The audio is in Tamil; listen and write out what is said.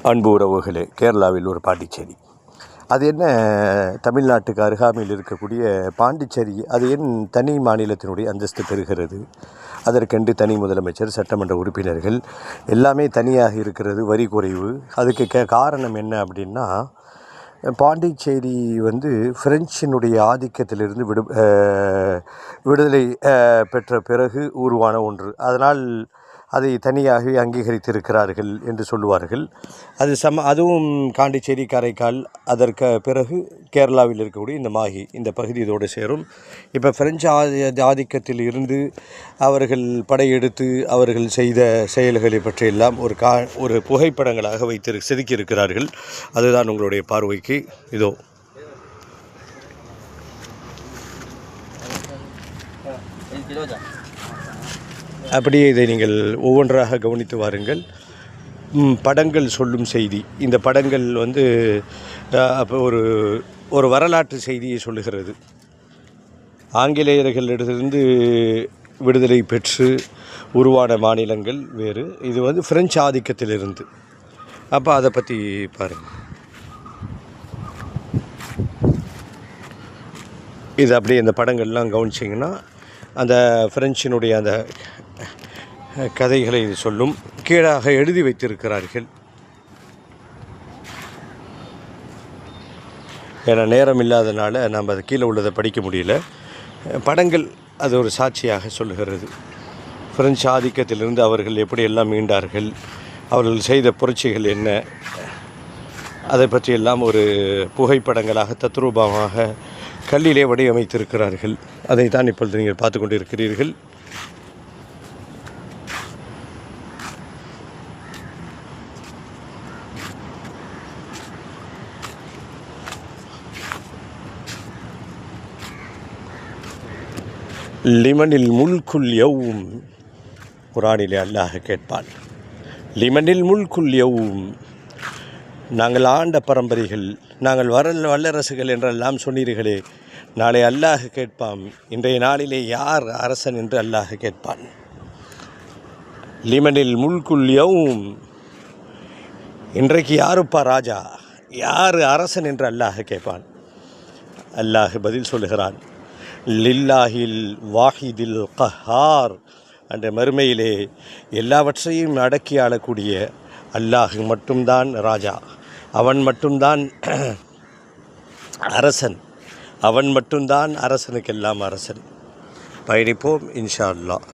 அன்பு உறவுகளே, கேரளாவில் ஒரு பாண்டிச்சேரி. அது என்ன, தமிழ்நாட்டுக்கு அருகாமையில் இருக்கக்கூடிய பாண்டிச்சேரி அது ஏன் தனி மாநிலத்தினுடைய அந்தஸ்து பெறுகிறது? அதற்கென்று தனி முதலமைச்சர், சட்டமன்ற உறுப்பினர்கள் எல்லாமே தனியாக இருக்கிறது, வரி குறைவு. அதுக்கு காரணம் என்ன அப்படின்னா, பாண்டிச்சேரி ஃப்ரெஞ்சினுடைய ஆதிக்கத்திலிருந்து விடுதலை பெற்ற பிறகு உருவான ஒன்று. அதனால் அதை தனியாகவே அங்கீகரித்திருக்கிறார்கள் என்று சொல்லுவார்கள். அதுவும் பாண்டிச்சேரி, காரைக்கால், அதற்கு பிறகு கேரளாவில் இருக்கக்கூடிய இந்த மாஹி, இந்த பகுதி இதோடு சேரும். இப்போ பிரெஞ்சு ஆதிக்கத்தில் இருந்து அவர்கள் படையெடுத்து அவர்கள் செய்த செயல்களை பற்றியெல்லாம் ஒரு புகைப்படங்களாக செதுக்கியிருக்கிறார்கள். அதுதான் உங்களுடைய பார்வைக்கு இதோ. அப்படியே இதை நீங்கள் ஒவ்வொன்றாக கவனித்து வாருங்கள். படங்கள் சொல்லும் செய்தி. இந்த படங்கள் அப்போ ஒரு வரலாற்று செய்தியை சொல்லுகிறது. ஆங்கிலேயர்களிடத்திலிருந்து விடுதலை பெற்று உருவான மாநிலங்கள் வேறு, இது பிரெஞ்சு ஆதிக்கத்திலிருந்து. அப்போ அதை பற்றி பாருங்கள். இது அப்படியே இந்த படங்கள்லாம் கவனிச்சிங்கன்னா அந்த பிரெஞ்சினுடைய அந்த கதைகளை சொல்லும். கீழாக எழுதி வைத்திருக்கிறார்கள். ஏன்னா நேரம் இல்லாதனால நம்ம அது கீழே உள்ளதை படிக்க முடியல. படங்கள் அது ஒரு சாட்சியாக சொல்லுகிறது. பிரெஞ்சு ஆதிக்கத்திலிருந்து அவர்கள் எப்படியெல்லாம் மீண்டார்கள், அவர்கள் செய்த புரட்சிகள் என்ன, அதை பற்றியெல்லாம் ஒரு புகைப்படங்களாக தத்ரூபமாக கல்லிலே வடிவமைத்திருக்கிறார்கள். அதைத்தான் இப்பொழுது நீங்கள் பார்த்து கொண்டு இருக்கிறீர்கள். லிமனில் முல்குல் யௌம், குரானிலே அல்லாஹ் கேட்பான். லிமனில் முல்குல் யௌம், நாங்கள் ஆண்ட பரம்பரைகள், நாங்கள் வல்லரசுகள் என்றெல்லாம் சொன்னீர்களே, நாளை அல்லாஹ் கேட்பான், இன்றைய நாளிலே யார் அரசன் என்று அல்லாஹ் கேட்பான். லிமனில் முல்குல் யௌம், இன்றைக்கு யாருப்பா ராஜா, யார் அரசன் என்று அல்லாஹ் கேட்பான். அல்லாஹ் பதில் சொல்லுகிறான், லில்லாஹில் வாஹிதில் கஹார். என்ற மறுமையிலே எல்லாவற்றையும் அடக்கி ஆளக்கூடிய அல்லாஹ் மட்டும்தான் ராஜா, அவன் மட்டும்தான் அரசன், அவன் மட்டும்தான் அரசனுக்கெல்லாம் அரசன். பயணிப்போம் இன்ஷா அல்லாஹ்.